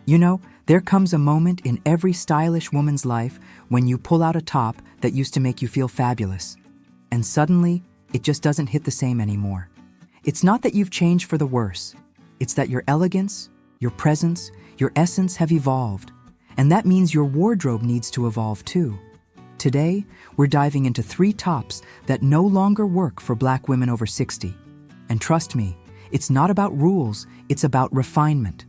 You know, there comes a moment in every stylish woman's life when you pull out a top that used to make you feel fabulous. And suddenly, it just doesn't hit the same anymore. It's not that you've changed for the worse. It's that your elegance, your presence, your essence have evolved. And that means your wardrobe needs to evolve too. Today, we're diving into 3 tops that no longer work for Black women over 60. And trust me, it's not about rules, it's about refinement.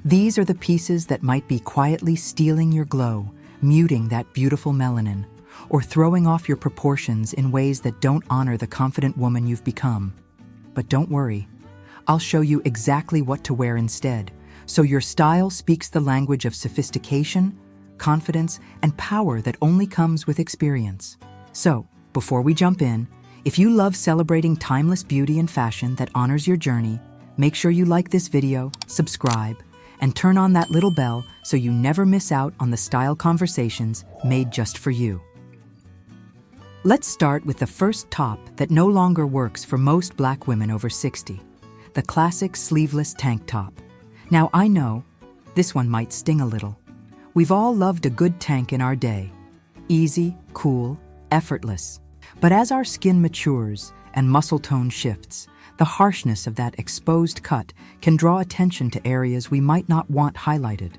These are the pieces that might be quietly stealing your glow, muting that beautiful melanin, or throwing off your proportions in ways that don't honor the confident woman you've become. But don't worry, I'll show you exactly what to wear instead, so your style speaks the language of sophistication, confidence, and power that only comes with experience. So, before we jump in, if you love celebrating timeless beauty and fashion that honors your journey, make sure you like this video, subscribe, and turn on that little bell so you never miss out on the style conversations made just for you. Let's start with the first top that no longer works for most Black women over 60, the classic sleeveless tank top. Now I know, this one might sting a little. We've all loved a good tank in our day. Easy, cool, effortless. But as our skin matures and muscle tone shifts, the harshness of that exposed cut can draw attention to areas we might not want highlighted.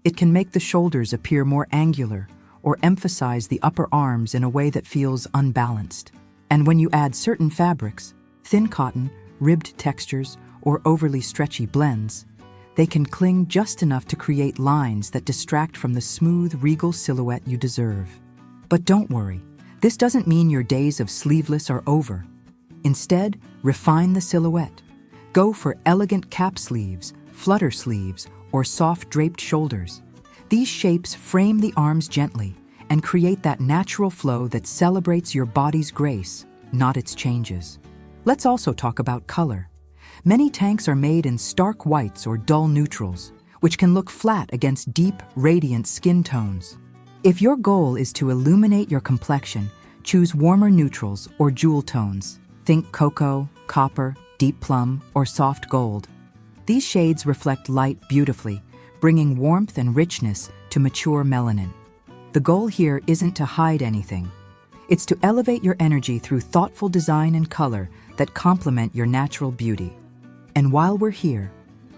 It can make the shoulders appear more angular or emphasize the upper arms in a way that feels unbalanced. And when you add certain fabrics, thin cotton, ribbed textures, or overly stretchy blends, they can cling just enough to create lines that distract from the smooth, regal silhouette you deserve. But don't worry, this doesn't mean your days of sleeveless are over. Instead, refine the silhouette. Go for elegant cap sleeves, flutter sleeves, or soft draped shoulders. These shapes frame the arms gently and create that natural flow that celebrates your body's grace, not its changes. Let's also talk about color. Many tanks are made in stark whites or dull neutrals, which can look flat against deep, radiant skin tones. If your goal is to illuminate your complexion, choose warmer neutrals or jewel tones. Think cocoa, copper, deep plum, or soft gold. These shades reflect light beautifully, bringing warmth and richness to mature melanin. The goal here isn't to hide anything. It's to elevate your energy through thoughtful design and color that complement your natural beauty. And while we're here,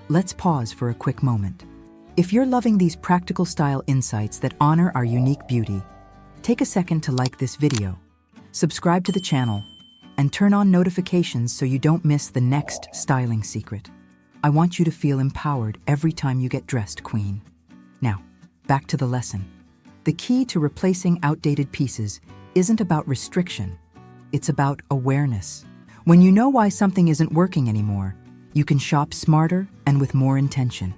let's pause for a quick moment. If you're loving these practical style insights that honor our unique beauty, take a second to like this video, subscribe to the channel, and turn on notifications so you don't miss the next styling secret. I want you to feel empowered every time you get dressed, queen. Now, back to the lesson. The key to replacing outdated pieces isn't about restriction, it's about awareness. When you know why something isn't working anymore, you can shop smarter and with more intention.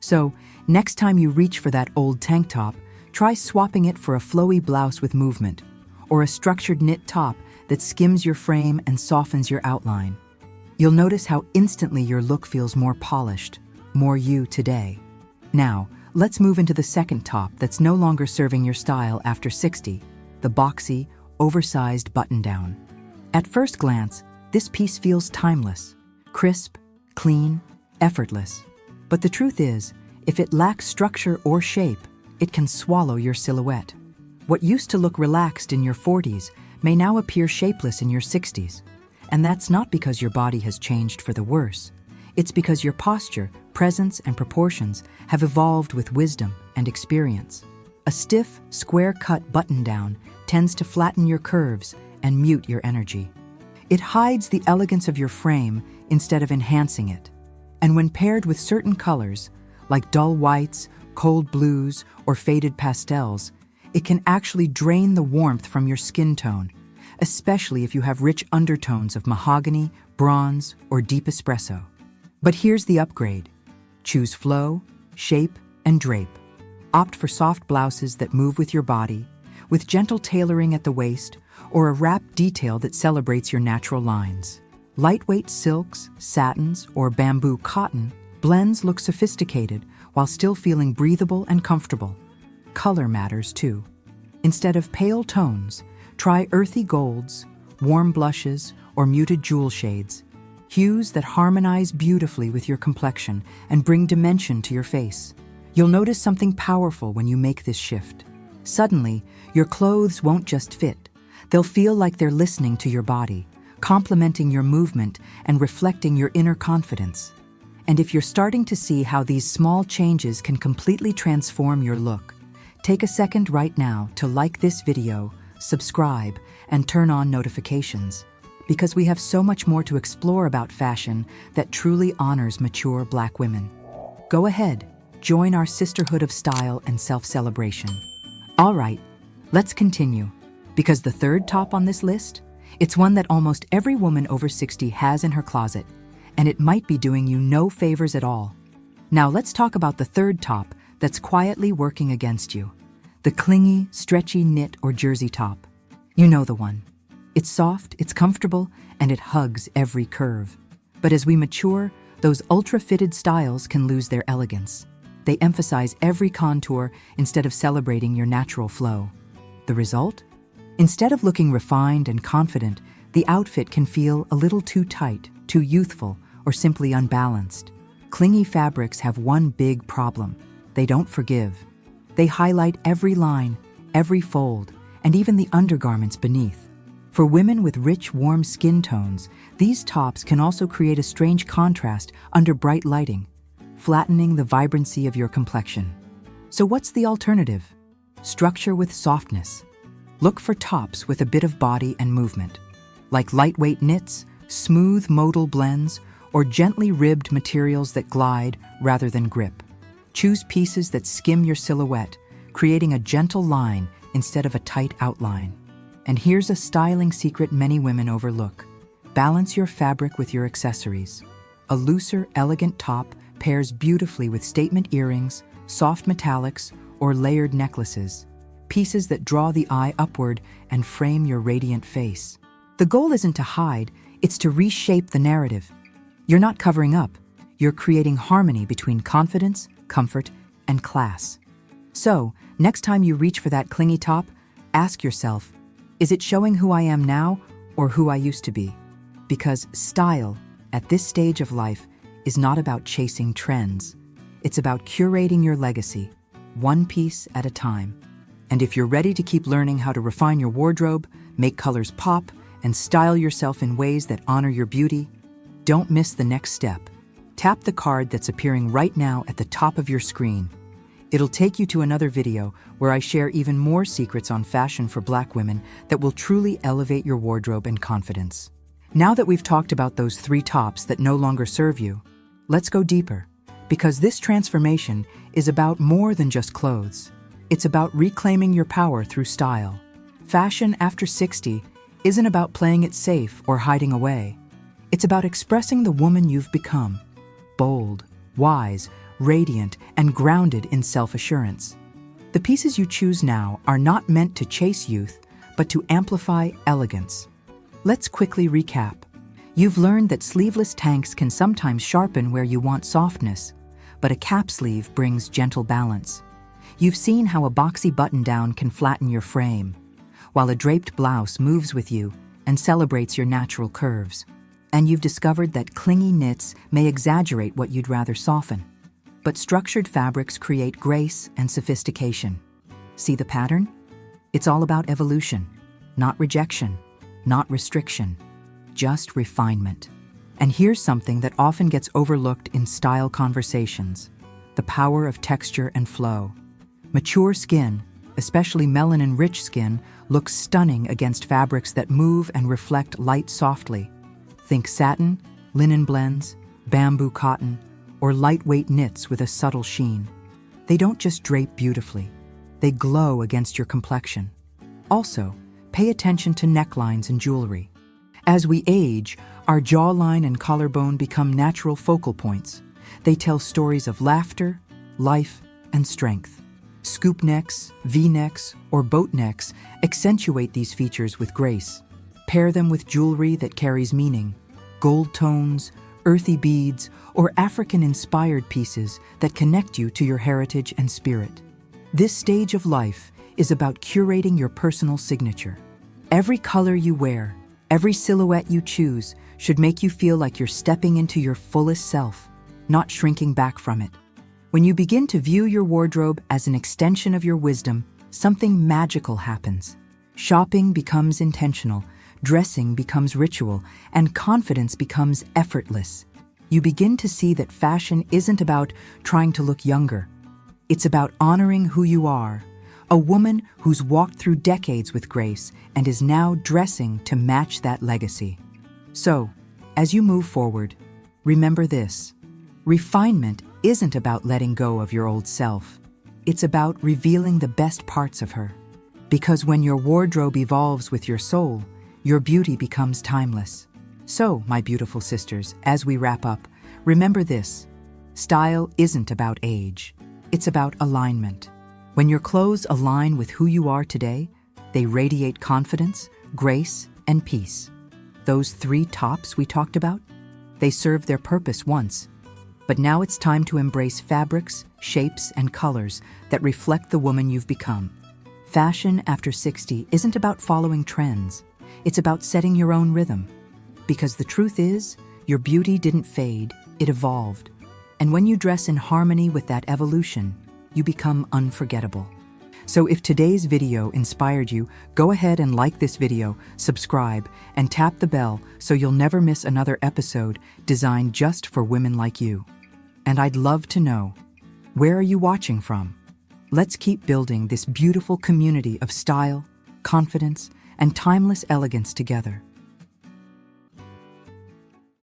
So, next time you reach for that old tank top, try swapping it for a flowy blouse with movement, or a structured knit top that skims your frame and softens your outline. You'll notice how instantly your look feels more polished, more you today. Now, let's move into the second top that's no longer serving your style after 60, the boxy, oversized button-down. At first glance, this piece feels timeless, crisp, clean, effortless. But the truth is, if it lacks structure or shape, it can swallow your silhouette. What used to look relaxed in your 40s may now appear shapeless in your 60s. And that's not because your body has changed for the worse. It's because your posture, presence, and proportions have evolved with wisdom and experience. A stiff, square-cut button-down tends to flatten your curves and mute your energy. It hides the elegance of your frame instead of enhancing it. And when paired with certain colors, like dull whites, cold blues, or faded pastels, it can actually drain the warmth from your skin tone, especially if you have rich undertones of mahogany, bronze, or deep espresso. But here's the upgrade. Choose flow, shape, and drape. Opt for soft blouses that move with your body, with gentle tailoring at the waist, or a wrap detail that celebrates your natural lines. Lightweight silks, satins, or bamboo cotton blends look sophisticated while still feeling breathable and comfortable. Color matters too. Instead of pale tones, try earthy golds, warm blushes, or muted jewel shades, hues that harmonize beautifully with your complexion and bring dimension to your face. You'll notice something powerful when you make this shift. Suddenly, your clothes won't just fit. They'll feel like they're listening to your body, complementing your movement and reflecting your inner confidence. And if you're starting to see how these small changes can completely transform your look, take a second right now to like this video, subscribe, and turn on notifications, because we have so much more to explore about fashion that truly honors mature Black women. Go ahead, join our sisterhood of style and self-celebration. All right, let's continue, because the third top on this list, it's one that almost every woman over 60 has in her closet, and it might be doing you no favors at all. Now let's talk about the third top that's quietly working against you. The clingy, stretchy knit or jersey top. You know the one. It's soft, it's comfortable, and it hugs every curve. But as we mature, those ultra-fitted styles can lose their elegance. They emphasize every contour instead of celebrating your natural flow. The result? Instead of looking refined and confident, the outfit can feel a little too tight, too youthful, or simply unbalanced. Clingy fabrics have one big problem. They don't forgive. They highlight every line, every fold, and even the undergarments beneath. For women with rich, warm skin tones, these tops can also create a strange contrast under bright lighting, flattening the vibrancy of your complexion. So what's the alternative? Structure with softness. Look for tops with a bit of body and movement, like lightweight knits, smooth modal blends, or gently ribbed materials that glide rather than grip. Choose pieces that skim your silhouette, creating a gentle line instead of a tight outline. And here's a styling secret many women overlook. Balance your fabric with your accessories. A looser, elegant top pairs beautifully with statement earrings, soft metallics, or layered necklaces, pieces that draw the eye upward and frame your radiant face. The goal isn't to hide, it's to reshape the narrative. You're not covering up, you're creating harmony between confidence, comfort, and class. So, next time you reach for that clingy top, ask yourself, is it showing who I am now or who I used to be? Because style, at this stage of life, is not about chasing trends. It's about curating your legacy, one piece at a time. And if you're ready to keep learning how to refine your wardrobe, make colors pop, and style yourself in ways that honor your beauty, don't miss the next step. Tap the card that's appearing right now at the top of your screen. It'll take you to another video where I share even more secrets on fashion for Black women that will truly elevate your wardrobe and confidence. Now that we've talked about those 3 tops that no longer serve you, let's go deeper, because this transformation is about more than just clothes. It's about reclaiming your power through style. Fashion after 60 isn't about playing it safe or hiding away. It's about expressing the woman you've become, bold, wise, radiant, and grounded in self-assurance. The pieces you choose now are not meant to chase youth, but to amplify elegance. Let's quickly recap. You've learned that sleeveless tanks can sometimes sharpen where you want softness, but a cap sleeve brings gentle balance. You've seen how a boxy button-down can flatten your frame, while a draped blouse moves with you and celebrates your natural curves. And you've discovered that clingy knits may exaggerate what you'd rather soften. But structured fabrics create grace and sophistication. See the pattern? It's all about evolution, not rejection, not restriction, just refinement. And here's something that often gets overlooked in style conversations: the power of texture and flow. Mature skin, especially melanin-rich skin, looks stunning against fabrics that move and reflect light softly. Think satin, linen blends, bamboo cotton, or lightweight knits with a subtle sheen. They don't just drape beautifully, they glow against your complexion. Also, pay attention to necklines and jewelry. As we age, our jawline and collarbone become natural focal points. They tell stories of laughter, life, and strength. Scoop necks, V-necks, or boat necks accentuate these features with grace. Pair them with jewelry that carries meaning, gold tones, earthy beads, or African-inspired pieces that connect you to your heritage and spirit. This stage of life is about curating your personal signature. Every color you wear, every silhouette you choose should make you feel like you're stepping into your fullest self, not shrinking back from it. When you begin to view your wardrobe as an extension of your wisdom, something magical happens. Shopping becomes intentional, dressing becomes ritual, and confidence becomes effortless. You begin to see that fashion isn't about trying to look younger. It's about honoring who you are, a woman who's walked through decades with grace and is now dressing to match that legacy. So, as you move forward, remember this: refinement isn't about letting go of your old self. It's about revealing the best parts of her. Because when your wardrobe evolves with your soul, your beauty becomes timeless. So, my beautiful sisters, as we wrap up, remember this: style isn't about age. It's about alignment. When your clothes align with who you are today, they radiate confidence, grace, and peace. Those 3 tops we talked about, they served their purpose once. But now it's time to embrace fabrics, shapes, and colors that reflect the woman you've become. Fashion after 60 isn't about following trends. It's about setting your own rhythm. Because the truth is, your beauty didn't fade, it evolved. And when you dress in harmony with that evolution, you become unforgettable. So if today's video inspired you, go ahead and like this video, subscribe, and tap the bell so you'll never miss another episode designed just for women like you. And I'd love to know, where are you watching from? Let's keep building this beautiful community of style, confidence, and timeless elegance together.